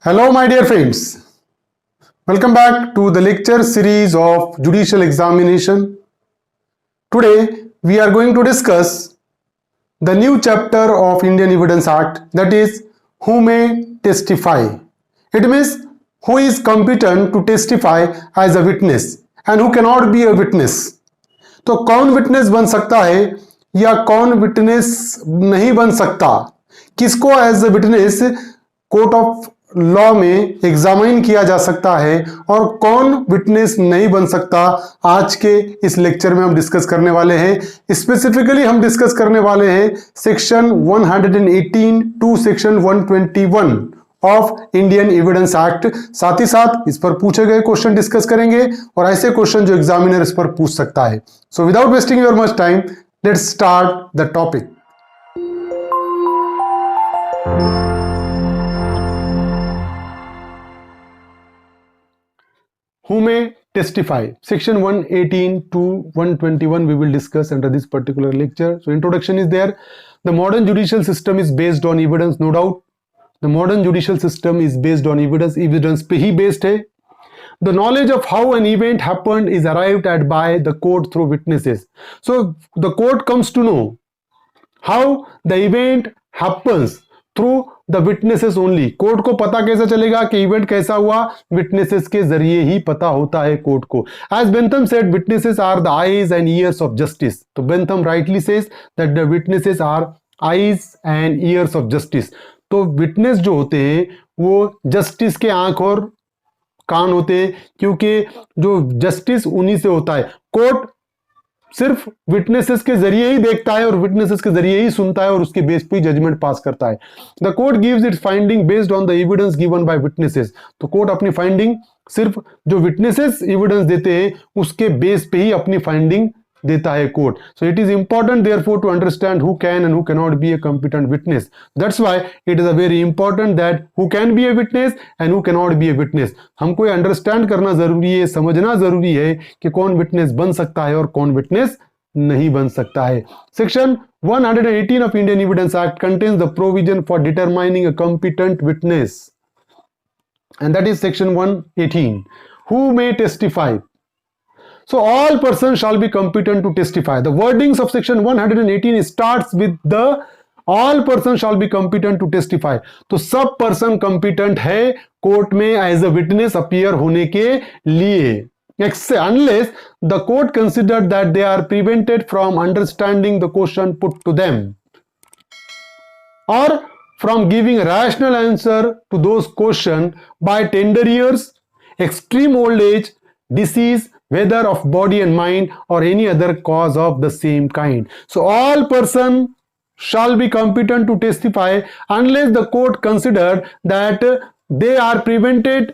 Hello, my dear friends. Welcome back to the lecture series of Judicial Examination. Today, we are going to discuss the new chapter of Indian Evidence Act, that is, who may testify. It means who is competent to testify as a witness and who cannot be a witness. तो कौन witness बन सकता है या कौन witness नहीं बन सकता, किसको as a witness court of law में एग्जामिन किया जा सकता है और कौन विटनेस नहीं बन सकता, आज के इस लेक्चर में हम डिस्कस करने वाले हैं। स्पेसिफिकली हम डिस्कस करने वाले हैं section 118 to section 121 of Indian evidence Act. साथ ही साथ इस पर पूछे गए क्वेश्चन डिस्कस करेंगे और ऐसे क्वेश्चन जो एग्जामिनर इस पर पूछ सकता है। So without wasting your much time, let's start the topic. Who may testify? Section 118 to 121 we will discuss under this particular lecture. So introduction is there. The modern judicial system is based on evidence, no doubt. The modern judicial system is based on evidence. Evidence पे ही based है. The knowledge of how an event happened is arrived at by the court through witnesses. So the court comes to know how the event happens through the witnesses only. Court को पता कैसे चलेगा कि event कैसा हुआ? Witnesses के जरिए ही पता होता है कोर्ट को। As Bentham said, witnesses are the eyes and ears of justice. तो Bentham rightly says that the witnesses are eyes and ears of justice. तो विटनेस जो होते हैं वो जस्टिस के आंख और कान होते हैं, क्योंकि जो जस्टिस उन्हीं से होता है। कोर्ट सिर्फ विटनेसेस के जरिए ही देखता है और विटनेसेस के जरिए ही सुनता है और उसके बेस पे जजमेंट पास करता है। The court gives it's finding based on the evidence given by witnesses. तो कोर्ट अपनी फाइंडिंग सिर्फ जो विटनेसेस एविडेंस देते हैं उसके बेस पे ही अपनी फाइंडिंग देता है court. So it is important therefore to understand who can and who can not be a competent witness. That's why it is a very important that who can be a witness and who can not be a witness. हमको ये understand करना जरूरी है, समझना जरूरी है कि कौन विटनेस बन सकता है और कौन विटनेस नहीं बन सकता है। Section 118 of Indian evidence act contains the provision for determining a competent witness and that is section 118। Who may testify? So all persons shall be competent to testify. The wordings of section 118 starts with the all persons shall be competent to testify. तो सब person competent है court में as a witness appear होने के लिए, unless the court considered that they are prevented from understanding the question put to them or from giving a rational answer to those questions by tender years, extreme old age, disease, whether of body and mind or any other cause of the same kind. So all person shall be competent to testify unless the court considered that they are prevented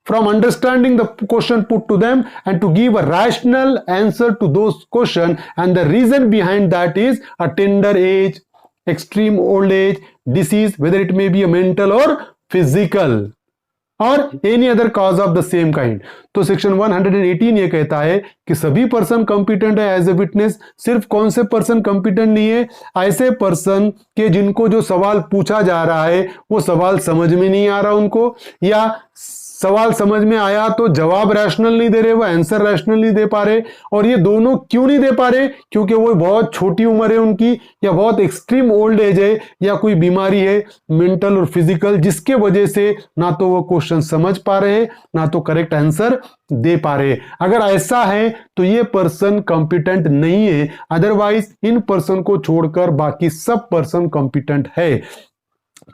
from understanding the question put to them and to give a rational answer to those questions, and the reason behind that is a tender age, extreme old age, disease, whether it may be a mental or physical और any other cause of the same kind. तो section 118 ये कहता है कि सभी person competent है as a witness. सिर्फ कौन से पर्सन कॉम्पिटेंट नहीं है? ऐसे पर्सन के जिनको जो सवाल पूछा जा रहा है वो सवाल समझ में नहीं आ रहा उनको, या सवाल समझ में आया तो जवाब रैशनल नहीं दे रहे, वो आंसर रैशनल नहीं दे पा रहे। और ये दोनों क्यों नहीं दे पा रहे? क्योंकि वो बहुत छोटी उम्र है उनकी, या बहुत एक्सट्रीम ओल्ड एज है, या कोई बीमारी है मेंटल और फिजिकल, जिसके वजह से ना तो वो क्वेश्चन समझ पा रहे ना तो करेक्ट आंसर दे पा रहे। अगर ऐसा है तो ये पर्सन कॉम्पिटेंट नहीं है, अदरवाइज इन पर्सन को छोड़कर बाकी सब पर्सन कॉम्पिटेंट है।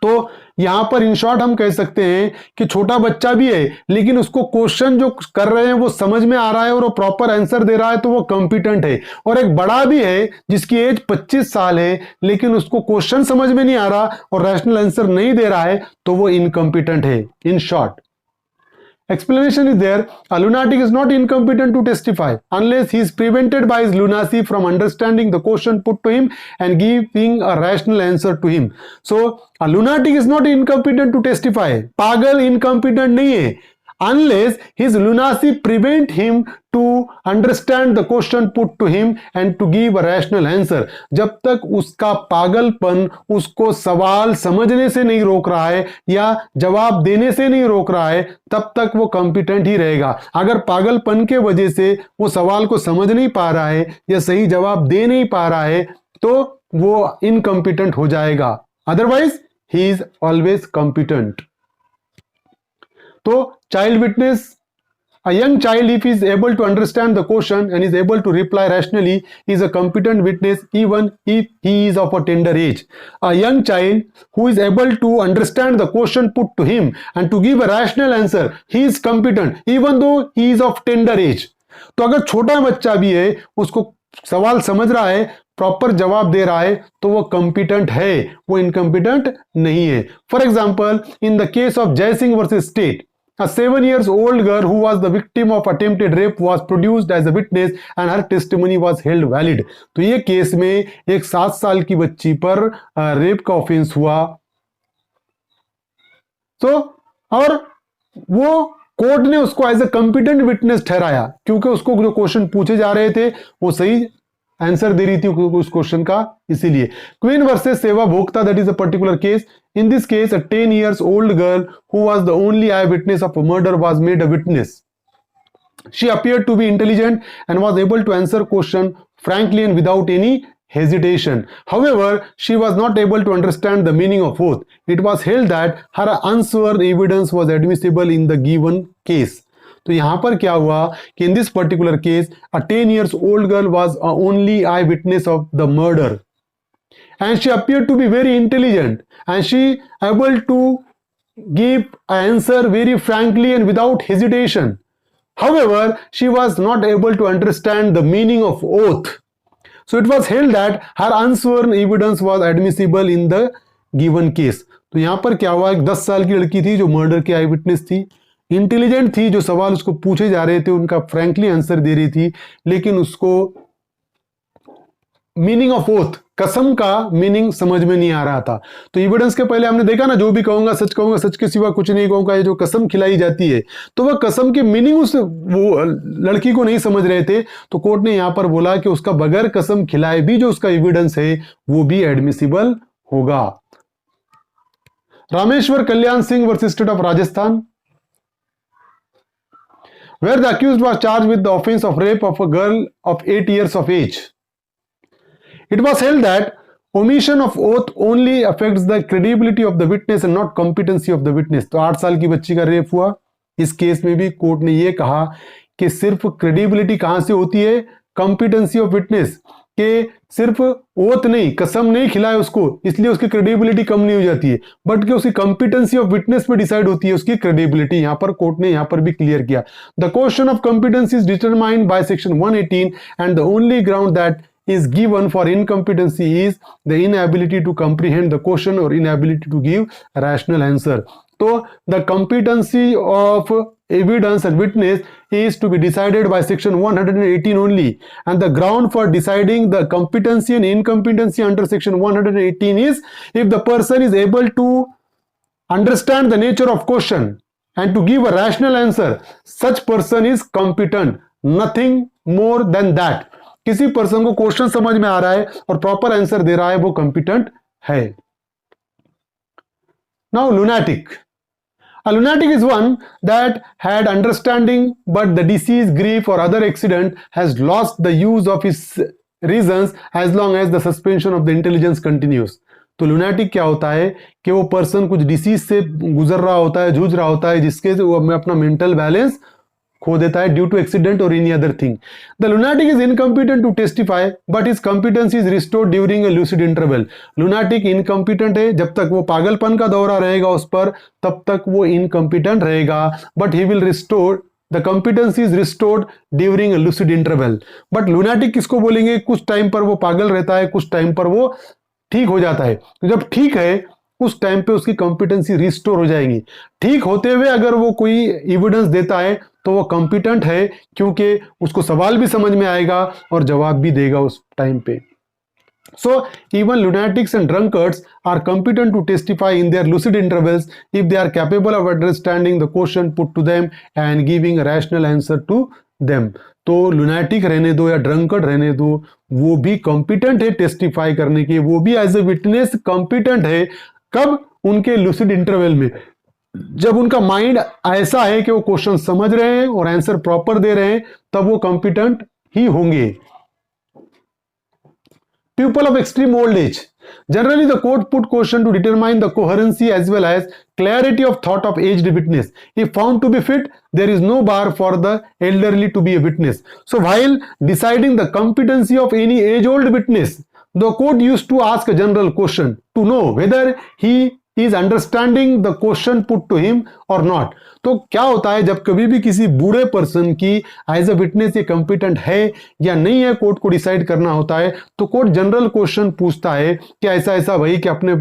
तो यहां पर इन शॉर्ट हम कह सकते हैं कि छोटा बच्चा भी है लेकिन उसको क्वेश्चन जो कर रहे हैं वो समझ में आ रहा है और वो प्रॉपर आंसर दे रहा है तो वो कॉम्पिटेंट है। और एक बड़ा भी है जिसकी एज 25 साल है लेकिन उसको क्वेश्चन समझ में नहीं आ रहा और रैशनल आंसर नहीं दे रहा है तो वो इनकॉम्पिटेंट है। In short explanation is there. A lunatic is not incompetent to testify unless he is prevented by his lunacy from understanding the question put to him and giving a rational answer to him. So a lunatic is not incompetent to testify. पागल incompetent नहीं है, unless his lunacy prevent him to understand the question put to him and to give a rational answer. जब तक उसका पागलपन उसको सवाल समझने से नहीं रोक रहा है या जवाब देने से नहीं रोक रहा है, तब तक वो कॉम्पिटेंट ही रहेगा. अगर पागलपन के वजह से वो सवाल को समझ नहीं पा रहा है या सही जवाब दे नहीं पा रहा है, तो वो इनकॉम्पिटेंट हो जाएगा. Otherwise he is always competent. तो child witness, a young child, if he is able to understand the question and is able to reply rationally, is a competent witness even if he is of a tender age. A young child who is able to understand the question put to him and to give a rational answer, he is competent even though he is of tender age. तो अगर छोटा बच्चा भी है, उसको सवाल समझ रहा है, प्रॉपर जवाब दे रहा है, तो वो कॉम्पिटेंट है, वो इनकॉम्पिटेंट नहीं है. For example, in the case of Jaisingh versus state, a 7-year-old girl who was the victim of attempted rape was produced as a witness and her testimony was held valid. तो ये case में एक 7 साल की बच्ची पर रेप का offence हुआ. और वो कोर्ट ने उसको एज ए कॉम्पिटेंट विटनेस ठहराया, क्योंकि उसको जो क्वेश्चन पूछे जा रहे थे वो सही आंसर दे रही थी उस क्वेश्चन का. इसीलिए Queen versus Sewa Bhokta, that is a particular case. In this case, a 10-year-old girl who was the only eyewitness of a murder was made a witness. She appeared to be intelligent and was able to answer question frankly and without any hesitation. However, she was not able to understand the meaning of oath. It was held that her unsworn evidence was admissible in the given case. तो यहाँ पर क्या हुआ कि in this particular case, a 10-year-old girl was a only eyewitness of the murder. And she appeared to be very intelligent and she able to give an answer very frankly and without hesitation. However, she was not able to understand the meaning of oath. So it was held that her unsworn evidence was admissible in the given case. तो यहाँ पर क्या हुआ, एक 10 साल की लड़की थी जो मर्डर की आई विटनेस थी, इंटेलिजेंट थी, जो सवाल उसको पूछे जा रहे थे उनका फ्रैंकली आंसर दे रही थी, लेकिन उसको मीनिंग ऑफ ओथ, कसम का मीनिंग समझ में नहीं आ रहा था. तो एविडेंस के पहले हमने देखा ना, जो भी कहूंगा सच के सिवा कुछ नहीं कहूंगा. ये जो कसम खिलाई जाती है, तो वह कसम के मीनिंग उस वो लड़की को नहीं समझ रहे थे. तो कोर्ट ने यहां पर बोला कि उसका बगैर कसम खिलाए भी जो उसका एविडेंस है वो भी एडमिसिबल होगा. Rameshwar Kalyan Singh versus State of Rajasthan, where the accused was charged with the offense of rape of a girl of 8 years of age. It was held that omission of oath only affects the credibility of the witness and not competency of the witness. तो 8 साल की बच्ची का rape हुआ. इस case में भी court ने यह कहा कि सिर्फ क्रेडिबिलिटी कहां से होती है, कॉम्पिटेंसी ऑफ विटनेस, के सिर्फ ओथ नहीं, कसम नहीं खिलाए उसको, इसलिए उसकी क्रेडिबिलिटी कम नहीं हो जाती है, बट कि उसकी कॉम्पिटेंसी ऑफ विटनेस पे डिसाइड होती है उसकी क्रेडिबिलिटी. यहां पर कोर्ट ने यहां पर भी क्लियर किया. The question of competency is determined by section 118 and the only ground that is given for incompetency is the inability to comprehend the question or inability to give a rational answer. So the competency of evidence and witness is to be decided by section 118 only, and the ground for deciding the competency and incompetency under section 118 is if the person is able to understand the nature of question and to give a rational answer, such person is competent, nothing more than that. किसी person को question समझ में आ रहा है और proper answer दे रहा है, वो कॉम्पिटेंट है. Now lunatic. A lunatic is one that had understanding but the disease, grief or other accident has lost the use of his reasons as long as the suspension of the intelligence continues. तो lunatic क्या होता है कि वो person कुछ disease से गुजर रहा होता है, जूझ रहा होता है, जिसके वो अपना मेंटल बैलेंस खो देता है ड्यू टू एक्सीडेंट और any other thing. The lunatic is incompetent to testify but his competency is restored during a lucid interval. Lunatic incompetent है, जब तक वो पागलपन का दौरा रहेगा उस पर, तब तक वो इनकॉम्पिटेंट रहेगा, but he will restore the competency is restored during a lucid interval. But lunatic किसको बोलेंगे, कुछ टाइम पर वो पागल रहता है, कुछ टाइम पर वो ठीक हो जाता है. तो जब ठीक है उस टाइम पे उसकी कॉम्पिटेंसी रिस्टोर हो जाएगी. ठीक होते हुए अगर वो कोई एविडेंस देता है तो वो कॉम्पिटेंट है, क्योंकि उसको सवाल भी समझ में आएगा और जवाब भी देगा उस टाइम पे. So even lunatics and drunkards are competent to testify in their lucid intervals if they are capable of understanding the question put to them and giving a rational answer to them. तो lunatic रहने दो या drunkard रहने दो, वो भी competent है testify करने के, वो भी as a witness competent है. कब? उनके lucid interval में, जब उनका माइंड ऐसा है कि वो क्वेश्चन समझ रहे हैं और आंसर प्रॉपर दे रहे हैं, तब वो कॉम्पिटेंट ही होंगे. People of extreme old age. Generally, the court put question to determine the coherency as well as clarity of thought of aged witness. If found to be fit, there is no bar for the elderly to be a witness. So, while deciding the competency of any age-old witness, the court used to ask a general question to know whether he is understanding the question put to him और नॉट. तो क्या होता है जब कभी भी किसी बूढ़े पर्सन की एज अ विटनेस ये कंपिटेंट है या नहीं है, कोर्ट को डिसाइड करना होता है, तो कोर्ट जनरल क्वेश्चन पूछता है कि ऐसा ऐसा भाई कि अपने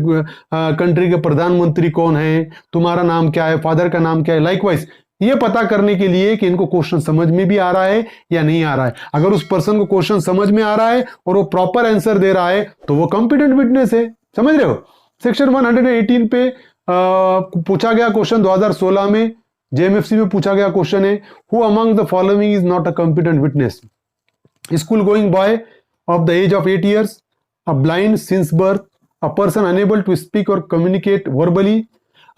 कंट्री के प्रधानमंत्री कौन है, तुम्हारा नाम क्या है, फादर का नाम क्या है, लाइकवाइज ये पता करने के लिए कि इनको क्वेश्चन समझ में भी आ रहा है या नहीं आ रहा है. अगर उस पर्सन को क्वेश्चन समझ में आ रहा है और वो प्रॉपर आंसर दे रहा है तो वो कंपिटेंट विटनेस है. समझ रहे हो? सेक्शन 118 पे पूछा गया क्वेश्चन 2016 में जेएमएफसी में पूछा गया क्वेश्चन है, who among the following is not a competent witness? School going boy of the age of 8 years, a blind since birth, a person unable to speak और communicate verbally,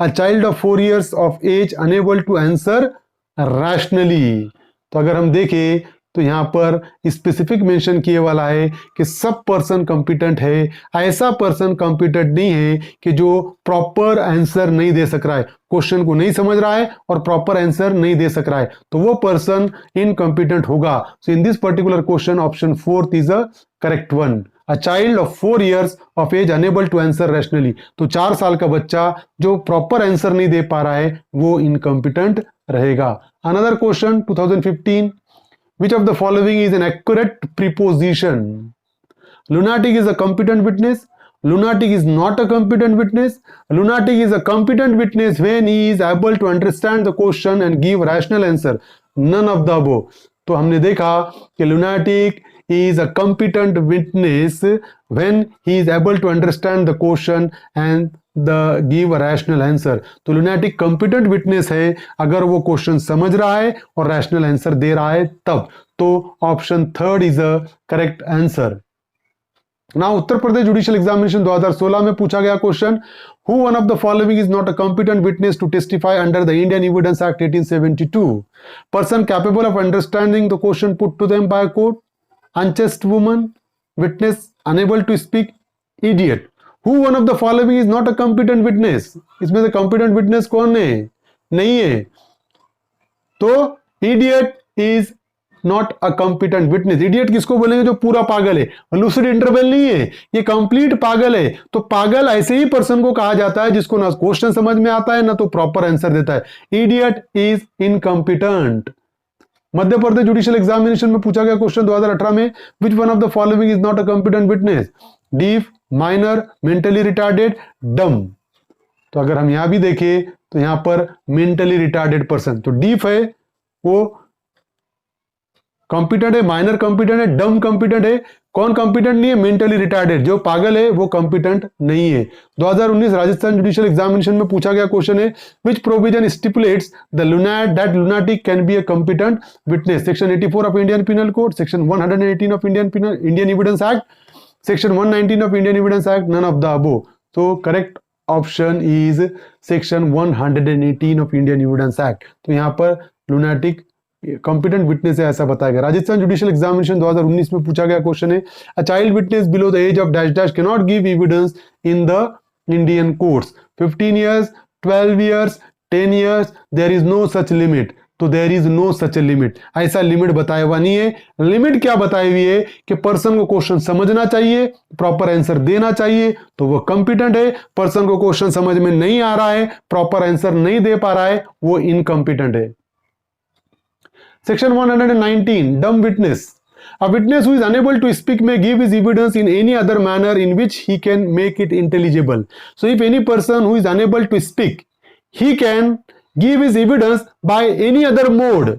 a child of 4 years of age unable to answer rationally. तो अगर हम देखें तो यहां पर specific mention किए वाला है कि सब पर्सन कॉम्पिटेंट है, ऐसा पर्सन कॉम्पिटेंट नहीं है कि जो प्रॉपर आंसर नहीं दे सक रहा है, क्वेश्चन को नहीं समझ रहा है और प्रॉपर आंसर नहीं दे सक रहा है, तो वो पर्सन इनकॉम्पिटेंट होगा. So in this particular question option 4 is a correct one. A child of 4 years of age unable to answer rationally. तो 4 साल का बच्चा जो प्रॉपर आंसर नहीं दे पा रहा है वो इनकॉम्पिटेंट रहेगा. Another question 2015, which of the following is an accurate preposition? Lunatic is a competent witness. Lunatic is not a competent witness. Lunatic is a competent witness when he is able to understand the question and give rational answer. None of the above. तो हमने देखा कि lunatic is a competent witness when he is able to understand the question and give a rational answer. तो lunatic competent witness है अगर वो question समझ रहा है और रैशनल आंसर दे रहा है तब. तो option 3 is a correct answer. ना उत्तर प्रदेश जुडिशियल एग्जामिनेशन 2016 में पूछा गया question, who one of the following is not a competent witness to testify under the Indian evidence act 1872? Person capable of understanding the question put to them by court, unchaste woman, witness unable to speak, idiot. Who one of the following is not a competent witness? इसमें से competent witness कौन है? नहीं है. तो idiot is not a competent witness. Idiot किसको बोलेंगे? जो पूरा पागल है. lucid interval नहीं है, ये कंप्लीट पागल है. तो पागल ऐसे ही पर्सन को कहा जाता है जिसको ना क्वेश्चन समझ में आता है ना तो प्रॉपर आंसर देता है. idiot is incompetent. Madhya Pradesh judicial examination में पूछा गया क्वेश्चन 2018 में, which one of the following is not a competent witness? Deaf, minor, mentally retarded, डम. तो अगर हम यहां भी देखें तो यहां पर मेंटली रिटार्डेड पर्सन, तो डीफ है वो कॉम्पिटेंट है, माइनर कॉम्पिटेंट है, डम कॉम्पिटेंट है. कौन कॉम्पिटेंट नहीं है? Mentally retarded. जो पागल है वो कॉम्पिटेंट नहीं है. 2019 राजस्थान जुडिशियल एग्जामिनेशन में पूछा गया क्वेश्चन है, which provision stipulates the lunatic can be a competent witness? Section 84 of Indian penal code, section 118 of Indian evidence act, section 119 of Indian evidence act, none of the above. तो correct option is section 118 of Indian evidence act. तो यहां पर lunatic competent witness है ऐसा बताया गया. Rajasthan judicial examination 2019 में पूछा गया क्वेश्चन है, a child witness below the age of dash dash can not give evidence in the Indian courts. 15 years, 12 years, 10 years, there is no such limit. तो there is no such limit, ऐसा limit बताया हुआ नहीं है. Limit क्या बताई हुई है कि पर्सन को क्वेश्चन समझना चाहिए, प्रॉपर आंसर देना चाहिए, तो वो कॉम्पिटेंट है. पर्सन को क्वेश्चन समझ में नहीं आ रहा है, प्रॉपर आंसर नहीं दे पा रहा है, वो इनकॉम्पिटेंट है. Section 119, dumb witness. A witness who is unable to speak may give his evidence in any other manner in which he can make it intelligible. So if any person who is unable to speak, he can give his evidence by any other mode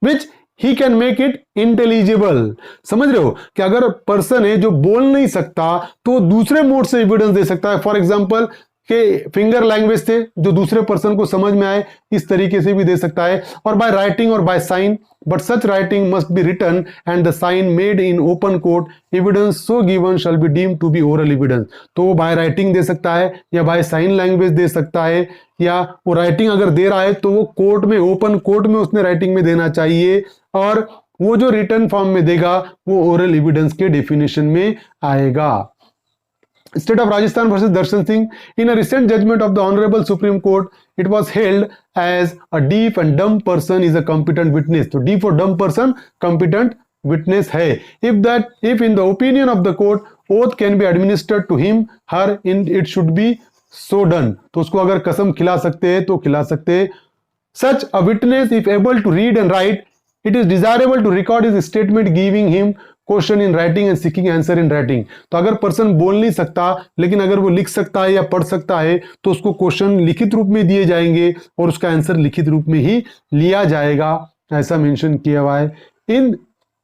which he can make it intelligible. समझ रहे हो कि अगर person है जो बोल नहीं सकता तो दूसरे मोड से एविडेंस दे सकता है। फॉर एग्जाम्पल के फिंगर लैंग्वेज से जो दूसरे पर्सन को समझ में आए इस तरीके से भी दे सकता है, और बाय राइटिंग और by sign, but such writing must be written and the sign made in open court, evidence so given shall be deemed to be oral evidence. तो वो बाय राइटिंग दे सकता है या बाय साइन लैंग्वेज दे सकता है, या वो राइटिंग अगर दे रहा है तो वो कोर्ट में, ओपन कोर्ट में उसने राइटिंग में देना चाहिए, और वो जो रिटर्न फॉर्म में देगा वो ओरल एविडेंस के डेफिनेशन में आएगा। State of Rajasthan versus Darshan Singh. In a recent judgment of the Honorable Supreme Court, it was held as a deaf and dumb person is a competent witness. So deaf or dumb person competent witness है. If in the opinion of the court, oath can be administered to him, her, in it should be so done. तो उसको अगर कसम खिला सकते हैं तो खिला सकते हैं. Such a witness, if able to read and write, it is desirable to record his statement giving him question in writing and seeking answer in writing. तो अगर पर्सन बोल नहीं सकता लेकिन अगर वो लिख सकता है या पढ़ सकता है तो उसको क्वेश्चन लिखित रूप में दिए जाएंगे और उसका आंसर लिखित रूप में ही लिया जाएगा, ऐसा मेंशन किया हुआ है।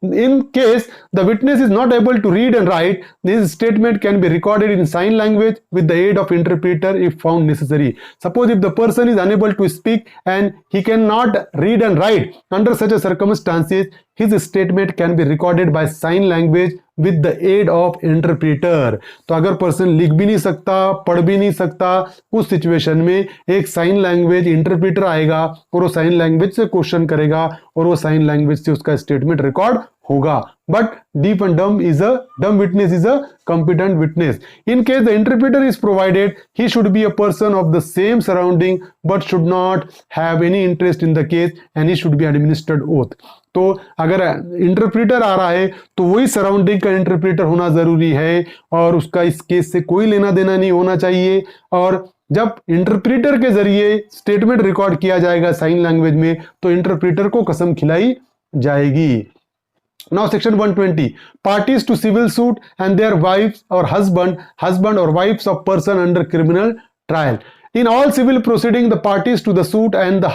In case the witness is not able to read and write, this statement can be recorded in sign language with the aid of interpreter if found necessary. Suppose if the person is unable to speak and he cannot read and write, under such a circumstances, his statement can be recorded by sign language with the aid of interpreter. तो अगर person लिख भी नहीं सकता, पढ़ भी नहीं सकता, उस सिचुएशन में एक साइन लैंग्वेज इंटरप्रेटर आएगा और वो साइन लैंग्वेज से क्वेश्चन करेगा और वो साइन लैंग्वेज से उसका स्टेटमेंट रिकॉर्ड होगा। But deaf and dumb witness is a competent witness. In case the interpreter is provided, he should be a person of the same surrounding but should not have any interest in the case and he should be administered oath. तो अगर interpreter आ रहा है तो वही surrounding का interpreter होना जरूरी है और उसका इस केस से कोई लेना देना नहीं होना चाहिए। और जब इंटरप्रेटर के जरिए स्टेटमेंट रिकॉर्ड किया जाएगा साइन लैंग्वेज में तो इंटरप्रेटर को कसम खिलाई जाएगी। Now section 120, parties to civil suit and their wives or husband or wives of person under criminal trial. In all civil proceeding, the parties to the suit and the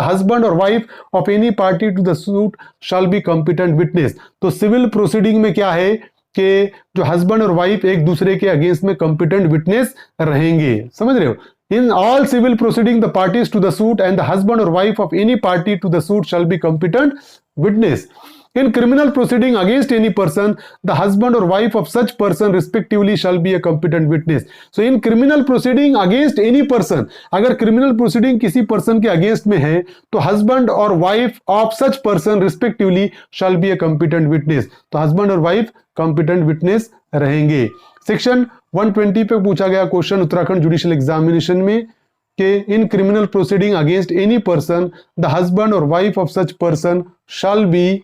husband or wife of any party to the suit shall be competent witness. तो civil proceeding में क्या है कि जो husband और wife एक दूसरे के अगेंस्ट में competent witness रहेंगे। समझ रहे हो? In all civil proceeding, the parties to the suit and the husband or wife of any party to the suit shall be competent witness. In criminal proceeding against any person, the husband or wife of such person respectively shall be a competent witness. So in criminal proceeding against any person, अगर criminal proceeding किसी person के against में है तो husband or wife of such person respectively shall be a competent witness. तो husband और wife competent witness रहेंगे। Section 120 पे पूछा गया क्वेश्चन उत्तराखंड जुडिशियल एग्जामिनेशन में कि in criminal proceeding against any person the husband और wife of such person shall be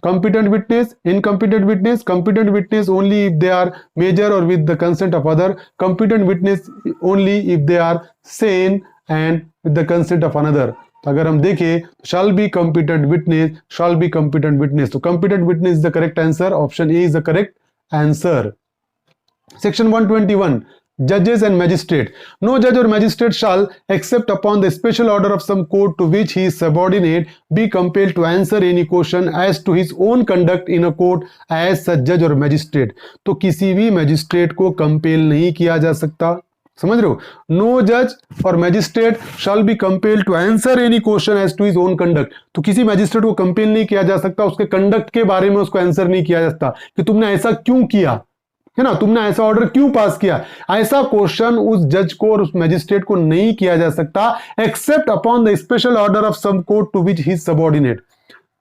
competent witness, incompetent witness, competent witness only if they are major or with the consent of other, competent witness only if they are sane and with the consent of another. तो अगर हम देखें shall be competent witness, shall be competent witness, तो competent witness is the correct answer, option A is the correct answer. Section 121, judges and magistrate. No judge or magistrate shall, except upon the special order of some court to which he is subordinate, be compelled to answer any question as to his own conduct in a court as such judge or magistrate. तो किसी भी magistrate को compel नहीं किया जा सकता। समझ रहे हो? नो जज और magistrate shall be compelled to answer any question as to his own conduct. तो किसी मैजिस्ट्रेट को कंपेल नहीं किया जा सकता, उसके कंडक्ट के बारे में उसको आंसर नहीं किया जा सकता कि तुमने ऐसा क्यों किया, है ना, तुमने ऐसा ऑर्डर क्यों पास किया। ऐसा क्वेश्चन उस जज को और उस मैजिस्ट्रेट को नहीं किया जा सकता except upon the special order of some court to which he subordinate.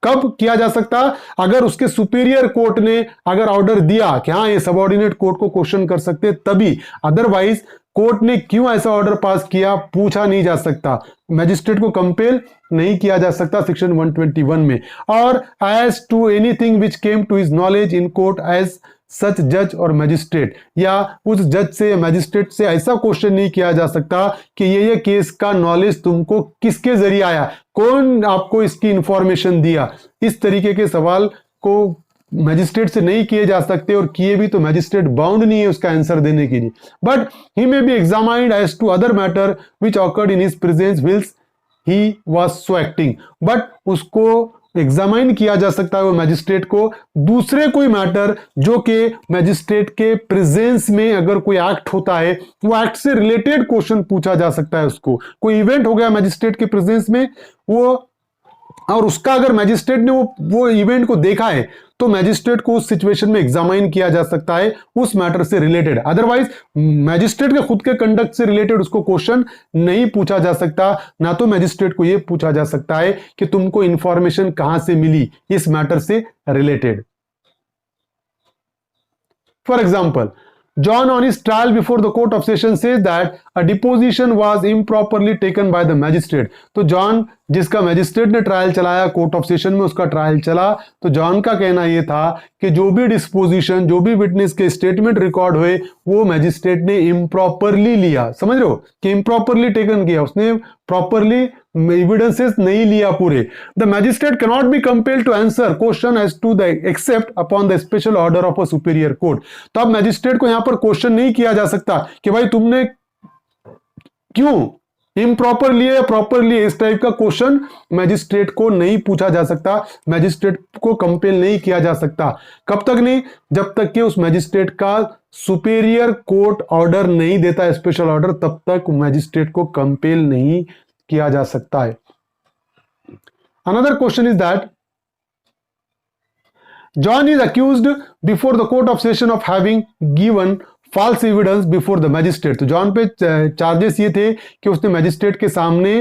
कब किया जा सकता? अगर उसके सुपीरियर कोर्ट ने अगर ऑर्डर दिया कि हाँ ये सबऑर्डिनेट कोर्ट को क्वेश्चन कर सकते तभी, अदरवाइज कोर्ट ने क्यों ऐसा ऑर्डर पास किया पूछा नहीं जा सकता, मैजिस्ट्रेट को कंपेल नहीं किया जा सकता सेक्शन 121 में। और as to anything which came to his knowledge in court as such जज और मैजिस्ट्रेट, या उस जज से या मैजिस्ट्रेट से ऐसा क्वेश्चन नहीं किया जा सकता कि ये केस का नॉलेज तुमको किसके जरिए आया, कौन आपको इसकी इंफॉर्मेशन दिया। इस तरीके के सवाल को मैजिस्ट्रेट से नहीं किए जा सकते और किए भी तो मैजिस्ट्रेट बाउंड नहीं है उसका आंसर देने के लिए। But he may be examined as to other matter which occurred in his presence whilst he was so acting, but उसको एग्जामाइन किया जा सकता है वो मैजिस्ट्रेट को दूसरे कोई मैटर जो कि मैजिस्ट्रेट के प्रेजेंस में अगर कोई एक्ट होता है, वो एक्ट से रिलेटेड क्वेश्चन पूछा जा सकता है। उसको कोई इवेंट हो गया मैजिस्ट्रेट के प्रेजेंस में, वो और उसका अगर मैजिस्ट्रेट ने वो इवेंट को देखा है तो मैजिस्ट्रेट को उस सिचुएशन में एग्जामाइन किया जा सकता है उस मैटर से रिलेटेड। अदरवाइज मैजिस्ट्रेट के खुद के कंडक्ट से रिलेटेड उसको क्वेश्चन नहीं पूछा जा सकता। ना तो मैजिस्ट्रेट को यह पूछा जा सकता है कि तुमको इंफॉर्मेशन कहां से मिली इस मैटर से related. For example, John on his trial before the court of session says that a deposition was improperly taken by the magistrate। तो जॉन जिसका मैजिस्ट्रेट ने ट्रायल चलाया, कोर्ट ऑफ सेशन में उसका ट्रायल चला, तो जॉन का कहना यह था कि जो भी डिस्पोजिशन, जो भी विटनेस के स्टेटमेंट रिकॉर्ड हुए वो मैजिस्ट्रेट ने इम्प्रॉपरली लिया। समझ रहे हो कि इम्प्रॉपरली टेकन किया, उसने प्रॉपरली एविडेंसेस नहीं लिया पूरे। The magistrate can not be compelled to answer question as to the except upon the special order of a superior court. तो अब मैजिस्ट्रेट को यहां पर क्वेश्चन नहीं किया जा सकता कि भाई तुमने क्यों इम्प्रॉपर लिए या प्रॉपर लिए, इस टाइप का क्वेश्चन मैजिस्ट्रेट को नहीं पूछा जा सकता, मैजिस्ट्रेट को कंपेल नहीं किया जा सकता। कब तक नहीं? जब तक कि उस मैजिस्ट्रेट का सुपीरियर कोर्ट ऑर्डर नहीं देता, स्पेशल ऑर्डर, तब तक मैजिस्ट्रेट को कंपेल नहीं किया जा सकता है। Another question is that John is accused before the court of session of having given false evidence before the magistrate। तो जॉन पे चार्जेस ये थे कि उसने मैजिस्ट्रेट के सामने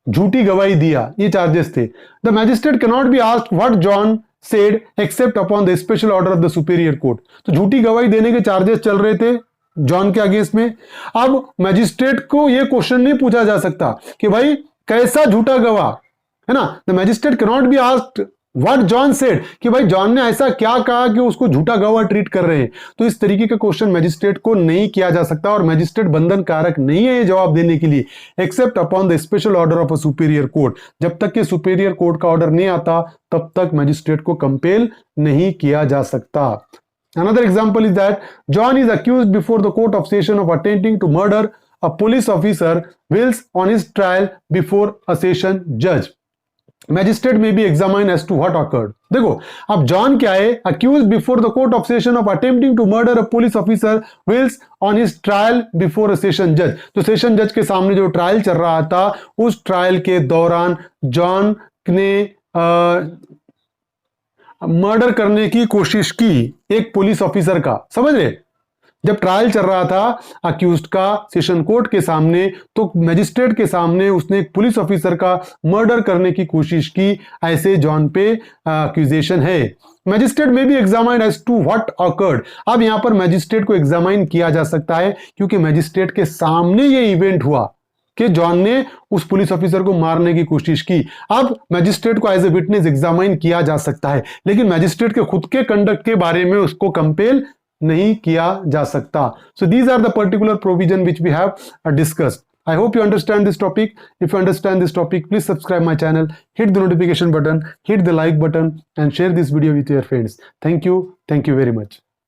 झूठी गवाही दिया, ये चार्जेस थे। The magistrate can not be asked what John said except upon the special order of the superior court. तो झूठी गवाही देने के चार्जेस चल रहे थे जॉन के अगेंस्ट में। अब मैजिस्ट्रेट को यह क्वेश्चन नहीं पूछा जा सकता कि भाई कैसा झूठा गवाह है ना। The magistrate can not be asked what John said कि भाई जॉन ने ऐसा क्या कहा कि उसको झूठा गवाह ट्रीट कर रहे हैं। तो इस तरीके का क्वेश्चन मैजिस्ट्रेट को नहीं किया जा सकता और मैजिस्ट्रेट बंधन कारक नहीं है ये जवाब देने के लिए, except upon the special order of a superior court. जब तक कि सुपीरियर कोर्ट का ऑर्डर नहीं आता तब तक मैजिस्ट्रेट को कंपेल नहीं किया जा सकता। Another example is that John is accused before the court of session of attempting to murder a police officer whilst on his trial before a session judge। Magistrate में be examine as to what occurred. देखो अब John क्या है, accused before the court of session of attempting to murder a police officer whilst on his trial before a session जज। तो session जज के सामने जो ट्रायल चल रहा था उस ट्रायल के दौरान जॉन ने मर्डर करने की कोशिश की एक पुलिस ऑफिसर का। समझ रहे? जब ट्रायल चल रहा था अक्यूज्ड का सेशन कोर्ट के सामने, तो मैजिस्ट्रेट के सामने उसने एक पुलिस ऑफिसर का मर्डर करने की कोशिश की, ऐसे जॉन पे एक्यूजेशन है। मैजिस्ट्रेट में भी examine as to what occurred. अब यहां पर मैजिस्ट्रेट को एग्जामाइन किया जा सकता है क्योंकि मैजिस्ट्रेट के सामने ये इवेंट हुआ कि जॉन ने उस पुलिस ऑफिसर को मारने की कोशिश की। अब मैजिस्ट्रेट को एज ए विटनेस एग्जामाइन किया जा सकता है, लेकिन मैजिस्ट्रेट के खुद के कंडक्ट के बारे में उसको कंपेल नहीं किया जा सकता। So these are the particular provision which we have discussed. I hope you understand this topic. If you understand this topic, please subscribe my channel, hit the notification button, hit the like button and share this video with your friends. Thank you very much.